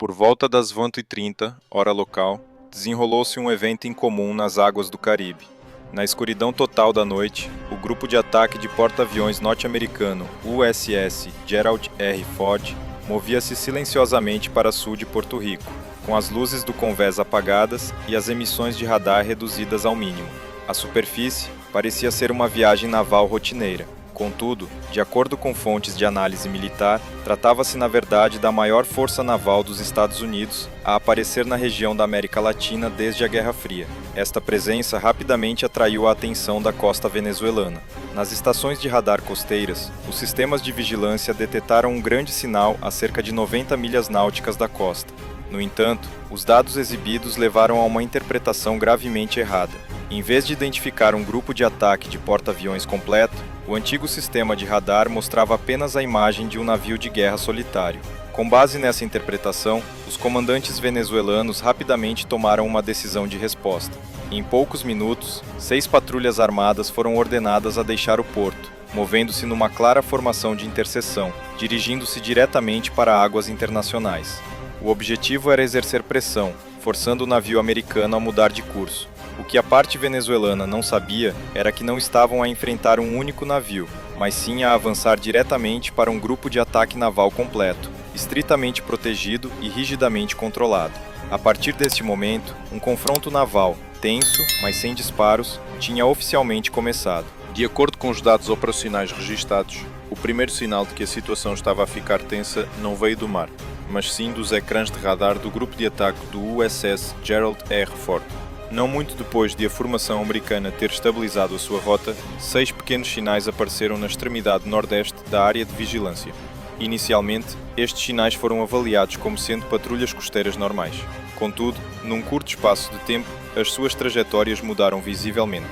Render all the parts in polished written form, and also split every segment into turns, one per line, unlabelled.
Por volta das 20h30, hora local, desenrolou-se um evento incomum nas águas do Caribe. Na escuridão total da noite, o grupo de ataque de porta-aviões norte-americano USS Gerald R. Ford movia-se silenciosamente para sul de Porto Rico, com as luzes do convés apagadas e as emissões de radar reduzidas ao mínimo. A superfície parecia ser uma viagem naval rotineira. Contudo, de acordo com fontes de análise militar, tratava-se na verdade da maior força naval dos Estados Unidos a aparecer na região da América Latina desde a Guerra Fria. Esta presença rapidamente atraiu a atenção da costa venezuelana. Nas estações de radar costeiras, os sistemas de vigilância detetaram um grande sinal a cerca de 90 milhas náuticas da costa. No entanto, os dados exibidos levaram a uma interpretação gravemente errada. Em vez de identificar um grupo de ataque de porta-aviões completo, o antigo sistema de radar mostrava apenas a imagem de um navio de guerra solitário. Com base nessa interpretação, os comandantes venezuelanos rapidamente tomaram uma decisão de resposta. Em poucos minutos, 6 patrulhas armadas foram ordenadas a deixar o porto, movendo-se numa clara formação de interseção, dirigindo-se diretamente para águas internacionais. O objetivo era exercer pressão, forçando o navio americano a mudar de curso. O que a parte venezuelana não sabia era que não estavam a enfrentar um único navio, mas sim a avançar diretamente para um grupo de ataque naval completo, estritamente protegido e rigidamente controlado. A partir deste momento, um confronto naval, tenso, mas sem disparos, tinha oficialmente começado.
De acordo com os dados operacionais registados, o primeiro sinal de que a situação estava a ficar tensa não veio do mar, mas sim dos ecrãs de radar do grupo de ataque do USS Gerald R. Ford. Não muito depois de a formação americana ter estabilizado a sua rota, 6 pequenos sinais apareceram na extremidade nordeste da área de vigilância. Inicialmente, estes sinais foram avaliados como sendo patrulhas costeiras normais. Contudo, num curto espaço de tempo, as suas trajetórias mudaram visivelmente.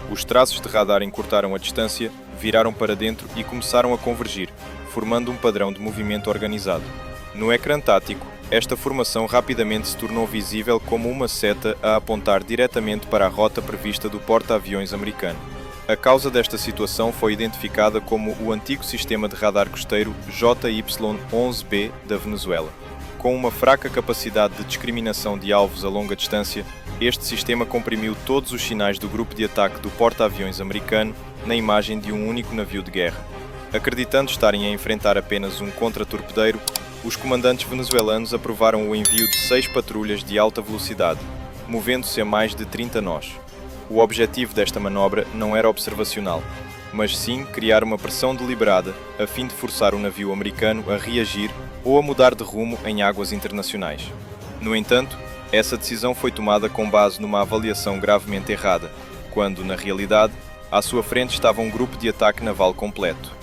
Os traços de radar encurtaram a distância, viraram para dentro e começaram a convergir, formando um padrão de movimento organizado. No ecrã tático, esta formação rapidamente se tornou visível como uma seta a apontar diretamente para a rota prevista do porta-aviões americano. A causa desta situação foi identificada como o antigo sistema de radar costeiro JY-11B da Venezuela. Com uma fraca capacidade de discriminação de alvos a longa distância, este sistema comprimiu todos os sinais do grupo de ataque do porta-aviões americano na imagem de um único navio de guerra. Acreditando estarem a enfrentar apenas um contra-torpedeiro, os comandantes venezuelanos aprovaram o envio de 6 patrulhas de alta velocidade, movendo-se a mais de 30 nós. O objetivo desta manobra não era observacional, mas sim criar uma pressão deliberada a fim de forçar o navio americano a reagir ou a mudar de rumo em águas internacionais. No entanto, essa decisão foi tomada com base numa avaliação gravemente errada, quando, na realidade, à sua frente estava um grupo de ataque naval completo.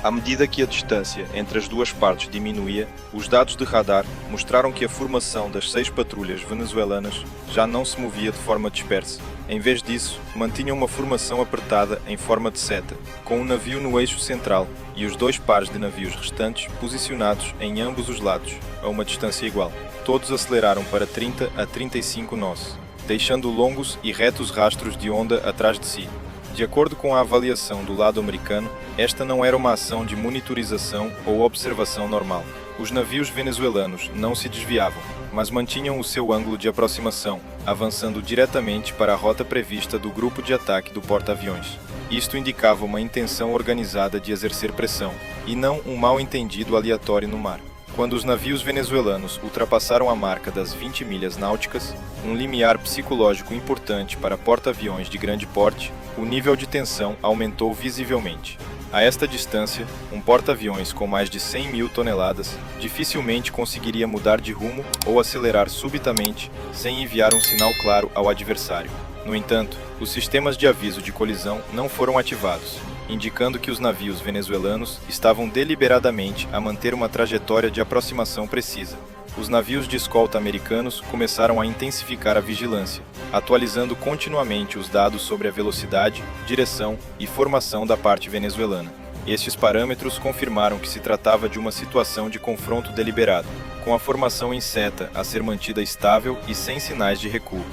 À medida que a distância entre as duas partes diminuía, os dados de radar mostraram que a formação das 6 patrulhas venezuelanas já não se movia de forma dispersa. Em vez disso, mantinham uma formação apertada em forma de seta, com um navio no eixo central e os 2 pares de navios restantes posicionados em ambos os lados, a uma distância igual. Todos aceleraram para 30 a 35 nós, deixando longos e retos rastros de onda atrás de si. De acordo com a avaliação do lado americano, esta não era uma ação de monitorização ou observação normal. Os navios venezuelanos não se desviavam, mas mantinham o seu ângulo de aproximação, avançando diretamente para a rota prevista do grupo de ataque do porta-aviões. Isto indicava uma intenção organizada de exercer pressão, e não um mal-entendido aleatório no mar. Quando os navios venezuelanos ultrapassaram a marca das 20 milhas náuticas, um limiar psicológico importante para porta-aviões de grande porte, o nível de tensão aumentou visivelmente. A esta distância, um porta-aviões com mais de 100 mil toneladas dificilmente conseguiria mudar de rumo ou acelerar subitamente sem enviar um sinal claro ao adversário. No entanto, os sistemas de aviso de colisão não foram ativados, indicando que os navios venezuelanos estavam deliberadamente a manter uma trajetória de aproximação precisa. Os navios de escolta americanos começaram a intensificar a vigilância, atualizando continuamente os dados sobre a velocidade, direção e formação da parte venezuelana. Estes parâmetros confirmaram que se tratava de uma situação de confronto deliberado, com a formação em seta a ser mantida estável e sem sinais de recuo.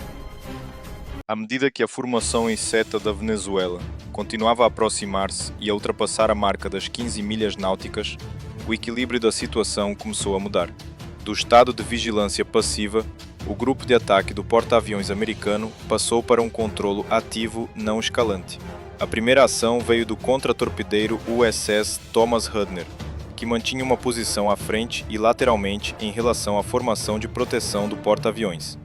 À medida que a formação em seta da Venezuela continuava a aproximar-se e a ultrapassar a marca das 15 milhas náuticas, o equilíbrio da situação começou a mudar. Do estado de vigilância passiva, o grupo de ataque do porta-aviões americano passou para um controlo ativo não escalante. A primeira ação veio do contra-torpedeiro USS Thomas Hudner, que mantinha uma posição à frente e lateralmente em relação à formação de proteção do porta-aviões.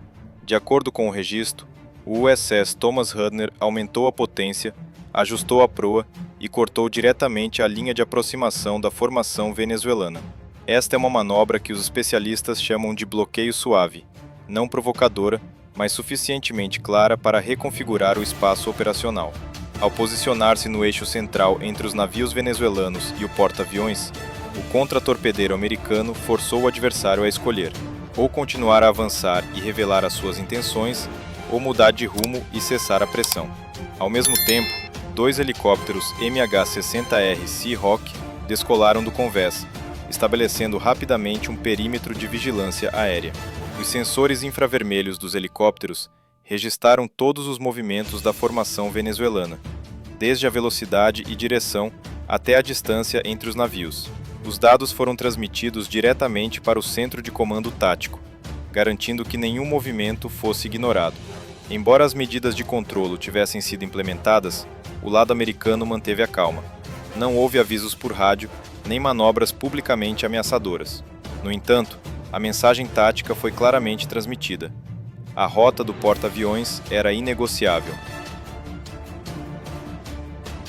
De acordo com o registro, o USS Thomas Hudner aumentou a potência, ajustou a proa e cortou diretamente a linha de aproximação da formação venezuelana. Esta é uma manobra que os especialistas chamam de bloqueio suave, não provocadora, mas suficientemente clara para reconfigurar o espaço operacional. Ao posicionar-se no eixo central entre os navios venezuelanos e o porta-aviões, o contra-torpedeiro americano forçou o adversário a escolher, ou continuar a avançar e revelar as suas intenções, ou mudar de rumo e cessar a pressão. Ao mesmo tempo, 2 helicópteros MH-60R Seahawk descolaram do convés, estabelecendo rapidamente um perímetro de vigilância aérea. Os sensores infravermelhos dos helicópteros registraram todos os movimentos da formação venezuelana, desde a velocidade e direção até a distância entre os navios. Os dados foram transmitidos diretamente para o centro de comando tático, garantindo que nenhum movimento fosse ignorado. Embora as medidas de controlo tivessem sido implementadas, o lado americano manteve a calma. Não houve avisos por rádio, nem manobras publicamente ameaçadoras. No entanto, a mensagem tática foi claramente transmitida. A rota do porta-aviões era inegociável.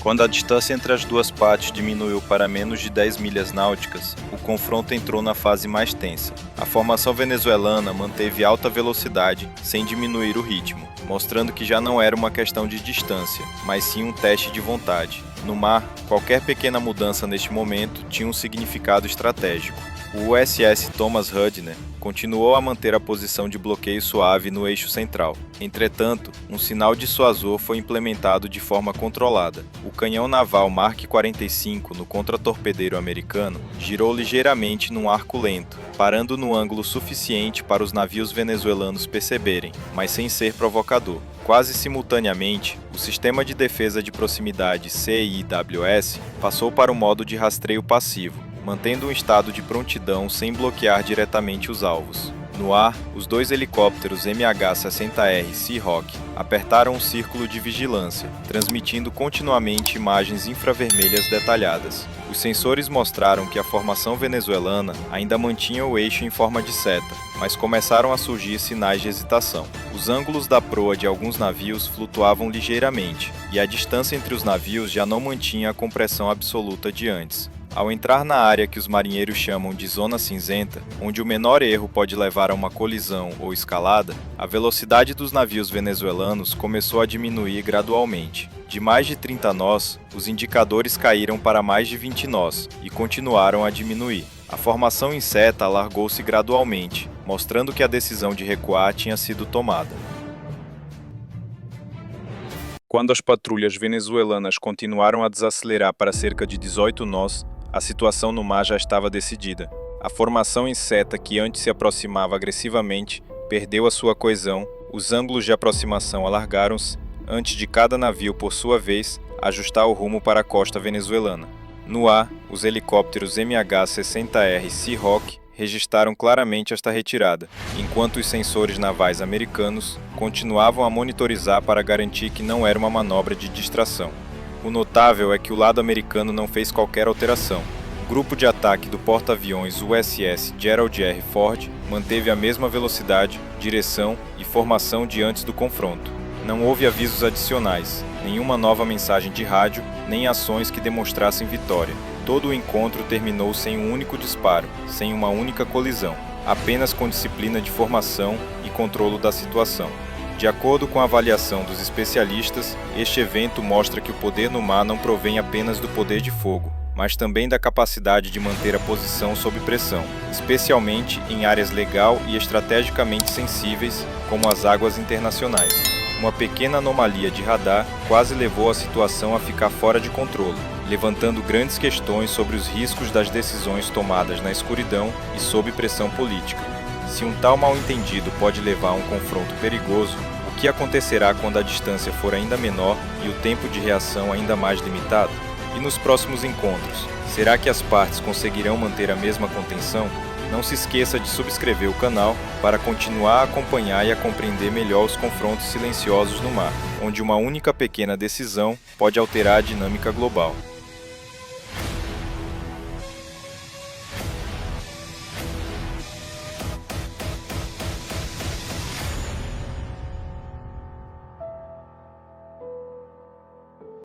Quando a distância entre as duas partes diminuiu para menos de 10 milhas náuticas, o confronto entrou na fase mais tensa. A formação venezuelana manteve alta velocidade sem diminuir o ritmo, mostrando que já não era uma questão de distância, mas sim um teste de vontade. No mar, qualquer pequena mudança neste momento tinha um significado estratégico. O USS Thomas Hudner continuou a manter a posição de bloqueio suave no eixo central. Entretanto, um sinal dissuasor foi implementado de forma controlada. O canhão naval Mark 45 no contra-torpedeiro americano girou ligeiramente num arco lento, parando no ângulo suficiente para os navios venezuelanos perceberem, mas sem ser provocador. Quase simultaneamente, o sistema de defesa de proximidade CIWS passou para o modo de rastreio passivo, mantendo um estado de prontidão sem bloquear diretamente os alvos. No ar, os 2 helicópteros MH-60R Seahawk apertaram um círculo de vigilância, transmitindo continuamente imagens infravermelhas detalhadas. Os sensores mostraram que a formação venezuelana ainda mantinha o eixo em forma de seta, mas começaram a surgir sinais de hesitação. Os ângulos da proa de alguns navios flutuavam ligeiramente, e a distância entre os navios já não mantinha a compressão absoluta de antes. Ao entrar na área que os marinheiros chamam de zona cinzenta, onde o menor erro pode levar a uma colisão ou escalada, a velocidade dos navios venezuelanos começou a diminuir gradualmente. De mais de 30 nós, os indicadores caíram para mais de 20 nós e continuaram a diminuir. A formação em seta alargou-se gradualmente, mostrando que a decisão de recuar tinha sido tomada. Quando as patrulhas venezuelanas continuaram a desacelerar para cerca de 18 nós, a situação no mar já estava decidida. A formação em seta que antes se aproximava agressivamente perdeu a sua coesão, os ângulos de aproximação alargaram-se, antes de cada navio, por sua vez, ajustar o rumo para a costa venezuelana. No ar, os helicópteros MH-60R Seahawk registraram claramente esta retirada, enquanto os sensores navais americanos continuavam a monitorizar para garantir que não era uma manobra de distração. O notável é que o lado americano não fez qualquer alteração. O grupo de ataque do porta-aviões USS Gerald R. Ford manteve a mesma velocidade, direção e formação de antes do confronto. Não houve avisos adicionais, nenhuma nova mensagem de rádio, nem ações que demonstrassem vitória. Todo o encontro terminou sem um único disparo, sem uma única colisão, apenas com disciplina de formação e controle da situação. De acordo com a avaliação dos especialistas, este evento mostra que o poder no mar não provém apenas do poder de fogo, mas também da capacidade de manter a posição sob pressão, especialmente em áreas legal e estrategicamente sensíveis, como as águas internacionais. Uma pequena anomalia de radar quase levou a situação a ficar fora de controle, levantando grandes questões sobre os riscos das decisões tomadas na escuridão e sob pressão política. Se um tal mal-entendido pode levar a um confronto perigoso, o
que acontecerá quando a distância for ainda menor e o tempo de reação ainda mais limitado? E nos próximos encontros, será que as partes conseguirão manter a mesma contenção? Não se esqueça de subscrever o canal para continuar a acompanhar e a compreender melhor os confrontos silenciosos no mar, onde uma única pequena decisão pode alterar a dinâmica global.